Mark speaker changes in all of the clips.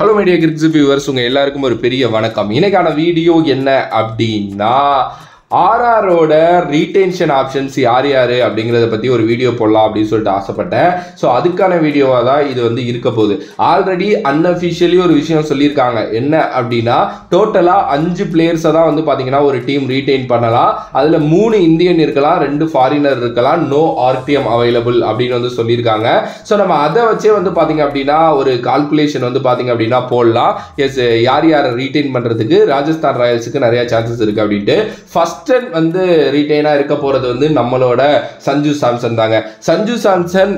Speaker 1: Hello media கிரிக்ஸ் viewers, உங்கள் எல்லாருக்கும் ஒரு பெரிய வணக்கம். இன்னைக்கான வீடியோ என்ன அப்படின்னா, ஆர்ஆரோட ரீடென்ஷன் ஆப்ஷன்ஸ் யார் யார் அப்படிங்கிறத பற்றி ஒரு வீடியோ போடலாம் அப்படின்னு சொல்லிட்டு ஆசைப்பட்டேன். ஸோ அதுக்கான வீடியோவாக தான் இது வந்து இருக்க போகுது. ஆல்ரெடி அன்அஃபிஷியலி ஒரு விஷயம் சொல்லியிருக்காங்க. என்ன அப்படின்னா, டோட்டலாக 5 பிளேயர்ஸை தான் வந்து பார்த்தீங்கன்னா ஒரு டீம் ரீடெயின் பண்ணலாம். அதில் 3 இந்தியன் இருக்கலாம், 2 ஃபாரினர் இருக்கலாம், நோ ஆர்டிஎம் அவைலபிள் அப்படின்னு வந்து சொல்லியிருக்காங்க. ஸோ நம்ம அதை வச்சே வந்து பார்த்தீங்க அப்படின்னா ஒரு கால்குலேஷன் வந்து பார்த்தீங்க அப்படின்னா போடலாம். எஸ், யார் யாரை ரீடெயின் பண்ணுறதுக்கு ராஜஸ்தான் ராயல்ஸுக்கு நிறைய சான்சஸ் இருக்குது அப்படின்ட்டு. ஃபர்ஸ்ட் வந்து ரீடைனா இருக்க போறது வந்து நம்மளோட சஞ்சு சாம்சன் தாங்க. சஞ்சு சாம்சன்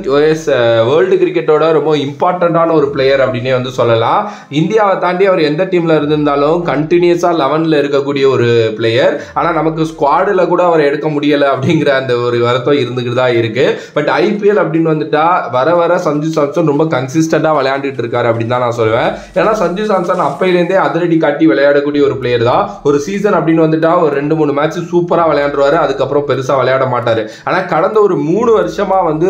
Speaker 1: வேர்ல்டு கிரிக்கெட்டோட ரொம்ப இம்பார்ட்டன்டான ஒரு பிளேயர் அப்படின்னே வந்து சொல்லலாம். இந்தியாவை தாண்டி அவர் எந்த டீம்ல இருந்திருந்தாலும் கண்டினியூஸா 11ல இருக்கக்கூடிய ஒரு பிளேயர். ஆனா நமக்கு ஸ்குவாடில் கூட அவர் எடுக்க முடியல அப்படிங்கிற அந்த ஒரு வருத்தம் இருந்துகிட்டு தான் இருக்கு. பட் ஐபிஎல் அப்படின்னு வந்துட்டா வர வர சஞ்சு சாம்சன் ரொம்ப கன்சிஸ்டண்டா விளையாண்டுட்டு இருக்காரு அப்படின்னு தான் நான் சொல்லுவேன். ஏன்னா சஞ்சு சாம்சன் அப்பையிலேருந்தே அதிரடி காட்டி விளையாடக்கூடிய ஒரு பிளேயர் தான். ஒரு சீசன் அப்படின்னு வந்துட்டா ஒரு 2-3 மேட்ச் சூப்பரா விளையாண்டுருவாரு, அதுக்கப்புறம் பெருசா விளையாட மாட்டாரு. ஆனா கடந்த ஒரு 3 வருஷமா வந்து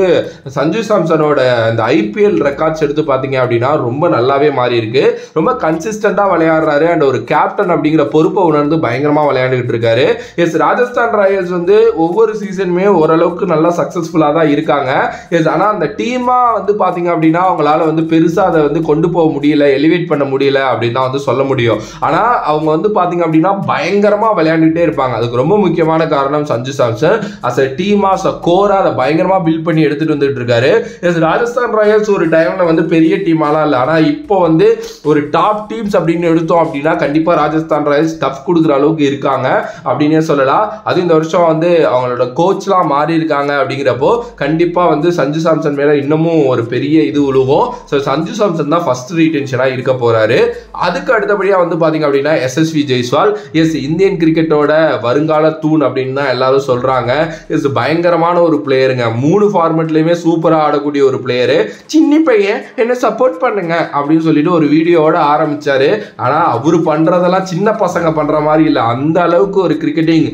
Speaker 1: சஞ்சு சாம்சனோட இந்த ஐபிஎல் ரெக்கார்ட்ஸ் எடுத்து பாத்தீங்க அப்படின்னா ரொம்ப நல்லாவே மாறி இருக்கு. ரொம்ப கன்சிஸ்டண்டா விளையாடுறாரு அண்ட் ஒரு கேப்டன் அப்படிங்கிற பொறுப்பை உணர்ந்து பயங்கரமா விளையாண்டுகிட்டு இருக்காரு. எஸ், ராஜஸ்தான் ராயல்ஸ் வந்து ஒவ்வொரு சீசனுமே ஓரளவுக்கு நல்லா சக்சஸ்ஃபுல்லா தான் இருக்காங்க. எஸ், ஆனா அந்த டீமா வந்து பாத்தீங்க அப்படின்னா அவங்களால வந்து பெருசா அதை வந்து கொண்டு போக முடியல, எலிவேட் பண்ண முடியல அப்படின்னு தான் வந்து சொல்ல முடியும். ஆனா அவங்க வந்து பாத்தீங்க அப்படின்னா பயங்கரமா விளையாண்டுட்டே இருப்பாங்க. அதுக்கு ரொம்ப முக்கியமான காரணம் Sanju Samson as a team, as a core அதை பயங்கரமா பில்ட் பண்ணி எடுத்துட்டு வந்துட்டு இருக்காரு. ராஜஸ்தான் ராயல்ஸ் ஒரு டைம்ல வந்து பெரிய டீமாலாம் இல்லை, ஆனா இப்போ வந்து ஒரு டாப் டீம்ஸ் அப்படின்னு எடுத்தோம் அப்படின்னா கண்டிப்பா ராஜஸ்தான் ராயல்ஸ் டஃப் கொடுக்குற அளவுக்கு இருக்காங்க அப்படின்னே சொல்லலாம். அது இந்த வருஷம் வந்து அவங்களோட கோச்லாம் மாறி இருக்காங்க அப்படிங்கிறப்போ கண்டிப்பா வந்து சஞ்சு சாம்சன் மேல இன்னமும் ஒரு பெரிய இது உழுவும். ஸோ சஞ்சு சாம்சன் தான் ஃபர்ஸ்ட் ரீடென்ஷனா இருக்க போறாரு. அதுக்கு அடுத்தபடியா வந்து பாத்தீங்க அப்படின்னா எஸ்எஸ்வி ஜெய்ஸ்வால். எஸ், இந்தியன் கிரிக்கெட்டோட வருங்கால தூண் அப்படின்னு தான் எல்லாரும் சொல்றாங்க. இஸ் பயங்கரமான ஒரு பிளேயருங்க. 3 ஃபார்மேட்லயுமே சூப்பரா ஆடக்கூடிய ஒரு பிளேயரு. சின்ன பையன் என்ன சப்போர்ட் பண்ணுங்க அப்படின்னு சொல்லிட்டு ஒரு வீடியோவோட ஆரம்பிச்சாரு. ஆனா அவரு பண்றதெல்லாம் சின்ன பசங்க பண்ற மாதிரி இல்லை, அந்த அளவுக்கு ஒரு கிரிக்கெட்டிங்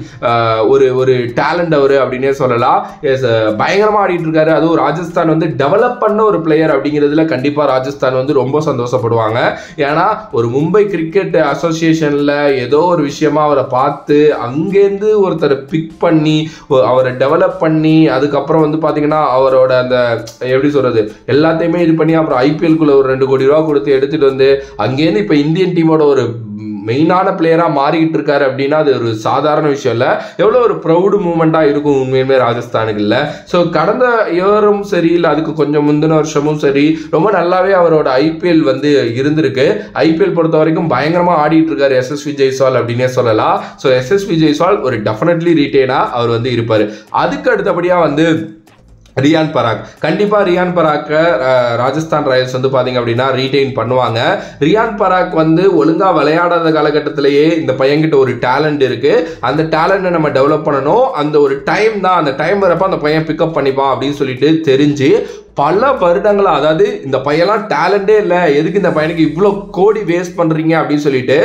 Speaker 1: ஒரு டேலண்ட் அவரு அப்படின்னே சொல்லலாம். எஸ், பயங்கரமா ஆடிட்டு இருக்காரு. அதுவும் ராஜஸ்தான் வந்து டெவலப் பண்ண ஒரு பிளேயர் அப்படிங்கிறதுல கண்டிப்பா ராஜஸ்தான் வந்து ரொம்ப சந்தோஷப்படுவாங்க. ஏன்னா ஒரு மும்பை கிரிக்கெட் அசோசியேஷன்ல ஏதோ ஒரு விஷயமா அவரை பார்த்து அங்கேருந்து ஒருத்தரை பிக் பண்ணி அவரை டெவலப் பண்ணி அதுக்கப்புறம் வந்து பார்த்தீங்கன்னா அவரோட அந்த எப்படி சொல்றது எல்லாத்தையுமே இது பண்ணி அப்புறம் ஐபிஎல்குள்ள ஒரு 2 கோடி ரூபா கொடுத்து எடுத்துட்டு வந்து அங்கேருந்து இப்போ இந்தியன் டீமோட ஒரு மெயினான பிளேயராக மாறிக்கிட்டு இருக்காரு அப்படின்னா அது ஒரு சாதாரண விஷயம் இல்லை. எவ்வளோ ஒரு ப்ரௌடு மூமெண்ட்டாக இருக்கும் உண்மையுமே ராஜஸ்தானுக்கு இல்லை. ஸோ கடந்த இயரும் சரி, இல்லை அதுக்கு கொஞ்சம் முந்தின வருஷமும் சரி, ரொம்ப நல்லாவே அவரோட ஐபிஎல் வந்து இருந்திருக்கு. ஐபிஎல் பொறுத்த வரைக்கும் பயங்கரமாக ஆடிட்டு இருக்காரு எஸ்எஸ்வி ஜெய்ஸ்வால் அப்படின்னே சொல்லலாம். ஸோ எஸ்எஸ்வி ஜெய்ஸ்வால் ஒரு டெஃபினெட்லி ரீடெயினாக அவர் வந்து இருப்பார். அதுக்கு அடுத்தபடியாக வந்து ரியான் பராக். கண்டிப்பாக ரியான் பராக்கை ராஜஸ்தான் ராயல்ஸ் வந்து பார்த்தீங்க அப்படின்னா ரீடெயின் பண்ணுவாங்க. ரியான் பராக் வந்து ஒழுங்காக விளையாடாத காலகட்டத்திலேயே இந்த பையன்கிட்ட ஒரு டேலண்ட் இருக்கு, அந்த டேலண்ட்டை நம்ம டெவலப் பண்ணணும். அந்த ஒரு டைம் தான், அந்த டைம் வரப்போ அந்த பையன் பிக்கப் பண்ணிப்பான் அப்படின்னு சொல்லிட்டு தெரிஞ்சு பல வருடங்களா, அதாவது இந்த பையன்லாம் டேலண்டே இல்லை, எதுக்கு இந்த பையனுக்கு இவ்வளோ கோடி வேஸ்ட் பண்ணுறீங்க அப்படின்னு சொல்லிட்டு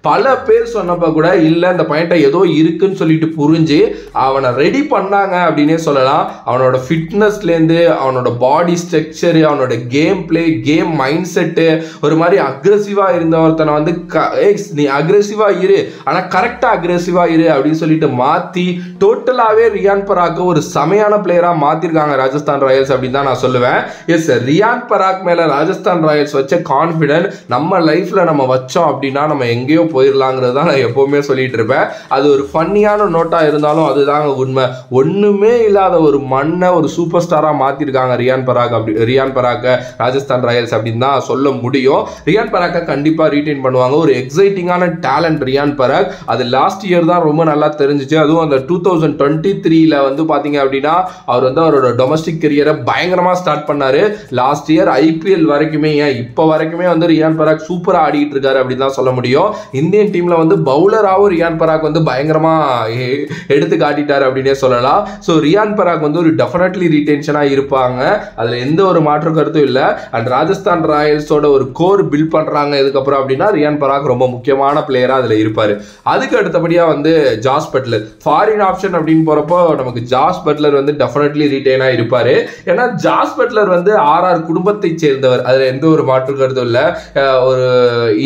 Speaker 1: பல பேர் சொன்னப்போ கூட இல்லை இந்த பையன்கிட்ட ஏதோ இருக்குன்னு சொல்லிட்டு புரிஞ்சு அவனை ரெடி பண்ணாங்க அப்படின்னே சொல்லலாம். அவனோட ஃபிட்னஸ்லேருந்து அவனோட பாடி ஸ்ட்ரக்சரு, அவனோட game play, game mind set, ஒரு மாதிரி அக்ரெசிவாக இருந்த ஒருத்தனை வந்து நீ அக்ரெசிவாக இரு ஆனால் கரெக்டாக அக்ரெசிவாக இரு அப்படின்னு சொல்லிட்டு மாற்றி டோட்டலாகவே ரியான் பராக்கை ஒரு செமையான பிளேயராக மாற்றிருக்காங்க ராஜஸ்தான் ராயல்ஸ் அப்படின்னு தான் நான் சொல்லுவேன். எஸ், ரியான் பராக் மேல ராஜஸ்தான் ராயல்ஸ் வச்ச கான்ஃபிடன்ட் நம்ம லைஃப்ல நம்ம வச்சோம் அப்படின்னா நம்ம எங்கேயோ போயிடலாங்கிறது தான் நான் எப்பவுமே சொல்லிட்டு இருப்பேன். அது ஒரு ஃபன்னியான நோட்டா இருந்தாலும் அதுதாங்க உண்மை. ஒண்ணுமே இல்லாத ஒரு மண்ணை ஒரு சூப்பர் ஸ்டாரா மாத்திருக்காங்க ரியான் பராக்கை ராஜஸ்தான் ராயல்ஸ் அப்படின்னு தான் சொல்ல முடியும். ரியான் பராக்கை கண்டிப்பா ரீடைன் பண்ணுவாங்க. ஒரு எக்ஸைட்டிங்கான டேலண்ட் ரியான் பராக். அது லாஸ்ட் இயர் தான் ரொம்ப நல்லா தெரிஞ்சிச்சு. அதுவும் அந்த 2023ல வந்து பாத்தீங்க அப்படின்னா அவர் வந்து அவரோட டொமஸ்டிக் கரியரை பயங்கரமா ஸ்டார்ட் பண்ணாரு. லாஸ்ட் இயர் ஐபிஎல் வரைக்குமே, இப்போ வரைக்குமே வந்து ரியான் பராக் சூப்பரா ஆடிட்டு இருக்காரு அப்படின்னு தான் சொல்ல முடியும். இந்தியன் டீம்ல வந்து பவுலராகவும் ரியான் பராக் வந்து பயங்கரமா எடுத்து காட்டிட்டாரு அப்படின்னே சொல்லலாம். ஸோ ரியான் பராக் வந்து ஒரு டெஃபினெட்லி ரீடென்ஷனா இருப்பாங்க, அதுல எந்த ஒரு மாற்று கருத்தும் இல்லை. அண்ட் ராஜஸ்தான் ராயல்ஸோட ஒரு கோர் பில்ட் பண்றாங்க இதுக்கப்புறம் அப்படின்னா ரியான் பராக் ரொம்ப முக்கியமான பிளேயரா அதுல இருப்பாரு. அதுக்கு அடுத்தபடியா வந்து ஜாஸ் பட்லர் ஃபாரின் ஆப்ஷன் அப்படின்னு போறப்போ நமக்கு ஜாஸ் பட்லர் வந்து டெஃபினெட்லி ரீடெயினா இருப்பாரு. ஏன்னா ஜாஸ் பட்லர் வந்து ஆர்ஆர் குடும்பத்தை சேர்ந்தவர், அதுல எந்த ஒரு மாற்று கருத்தும் இல்லை. ஒரு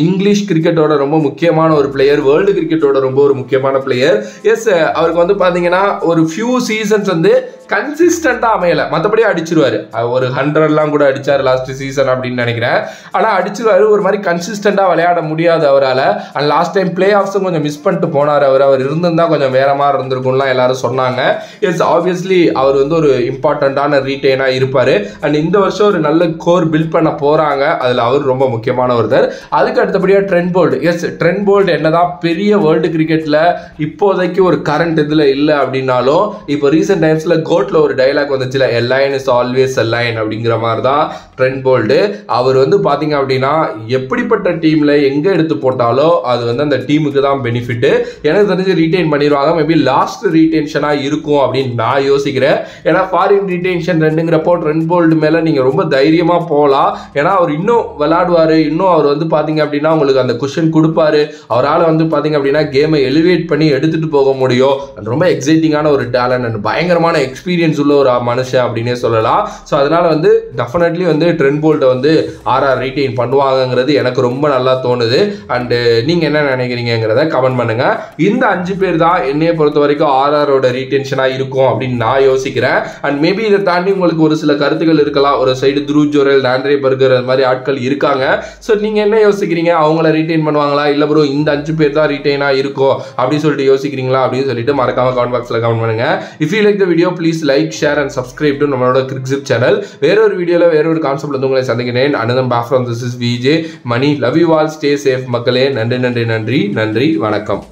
Speaker 1: இங்கிலீஷ் கிரிக்கெட்டோட ரொம்ப முக்கியமான ஒரு பிளேயர், வேர்ல்டு கிரிக்கெட்டோட ரொம்ப ஒரு முக்கியமான பிளேயர். எஸ், அவருக்கு வந்து பாத்தீங்கன்னா ஒரு ஃபியூ சீசன்ஸ் வந்து கன்சிஸ்டண்டா அமையல, மற்றபடி அடிச்சிருவாரு. ஒரு 100 கூட அடிச்சாரு லாஸ்ட் சீசன் அப்படின்னு நினைக்கிறேன். ஆனா அடிச்சிருவாரு, ஒரு மாதிரி கன்சிஸ்டண்டா விளையாட முடியாது அவரால். அண்ட் லாஸ்ட் டைம் பிளே ஆஃப்ஸும் கொஞ்சம் மிஸ் பண்ணிட்டு போனார். அவர் இருந்திருந்தா கொஞ்சம் வேற மாதிரி இருந்திருக்கும்லாம் எல்லாரும் சொன்னாங்க. எஸ், ஆப்வியஸ்லி அவர் வந்து ஒரு இம்பார்ட்டண்டான ரீட்டைனா இருப்பாரு. அண்ட் இந்த வருஷம் ஒரு நல்ல கோர் பில்ட் பண்ண போறாங்க, அதுல அவர் ரொம்ப முக்கியமான ஒருத்தர். அதுக்கு அடுத்தபடியா Trent Boult. Yes, Trent Boult என்னதான் பெரிய வேர்ல்டு கிரிக்கெட்ல இப்போதைக்கு ஒரு கரண்ட் இதுல இல்லை அப்படின்னாலும், இப்போ ரீசெண்ட் டைம்ஸ்ல கோட்ல ஒரு டைலாக் வந்துச்சுல, a line is always a line அப்படிங்கிற மாதிரி தான் ட்ரெண்ட் போல்ட். அவர் வந்து பாத்தீங்க அப்படின்னா எப்படிப்பட்ட டீம்ல எங்க எடுத்து போட்டாலோ அது வந்து அந்த டீமுக்கு தான் பெனிஃபிட். எனக்கு தெரிஞ்சு ரீடைன் பண்ணிடுவாங்க. மேபி லாஸ்ட் ரீடென்ஷனா இருக்கும் அப்படின்னு நான் யோசிக்கிறேன். ஏன்னா ஃபாரின் ரீடென்ஷன் 2ங்கிறப்போ ட்ரெண்ட் போல்ட் மேல நீங்க ரொம்ப தைரியமா போகலாம். ஏன்னா அவர் இன்னும் விளையாடுவாரு, இன்னும் அவர் வந்து பாத்தீங்க அப்படின்னா உங்களுக்கு அந்த குஷன் கொடுப்பாரு. அவரால் வந்து பாத்தீங்க அப்படின்னா கேமை எலிவேட் பண்ணி எடுத்துட்டு போக முடியும். ரொம்ப எக்ஸைட்டிங்கான ஒரு டேலண்ட் அண்ட் பயங்கரமான எக்ஸ்பீரியன்ஸ் உள்ள ஒரு மனுஷன் அப்படின்னே சொல்லலாம். ஸோ அதனால வந்து டெஃபினெட்லி வந்து ட்ரெண்ட் போல்ட்டை வந்து ஆர்ஆர் ரீடைன் பண்ணுவாங்கங்கிறது எனக்கு ரொம்ப நல்லா தோணுது. அண்டு நீங்க என்ன நினைக்கிறீங்கிறத கமெண்ட் பண்ணுங்க. இந்த 5 பேர் தான் என்னைய பொறுத்த வரைக்கும் ஆர்ஆரோட ரீடென்ஷனா இருக்கும் அப்படின்னு நான் யோசிக்கிறேன். அண்ட் மேபி இதை தாண்டி உங்களுக்கு ஒரு சில கருத்துக்கள் இருக்கலாம். ஒரு side through Jurel, Andre burger அது மாதிரி ஆட்கள் இருக்காங்க. ஸோ நீங்க என்ன யோசிக்கிறீங்க? அவங்கள ரீடைன் பண்ணுவாங்களா, இல்ல ப்ரோ இந்த 5 பேர் தான் ரீடைனா இருக்கும் அப்படின்னு சொல்லிட்டு யோசிக்கிறீங்களா அப்படின்னு சொல்லிட்டு மறக்காம கமெண்ட் பாக்ஸ்ல கமெண்ட் பண்ணுங்க. If you like the video please like, share and subscribe to நம்மளோட கிரிக்ஸிப் சேனல். வேறொரு வீடியோல வேறொரு கான்செப்ட்ல வந்து உங்களை சந்திக்கிறேன். அனதம் back from this is VJ Mani. Love you all, stay safe மக்களே. நன்றி நன்றி நன்றி நன்றி, வணக்கம்.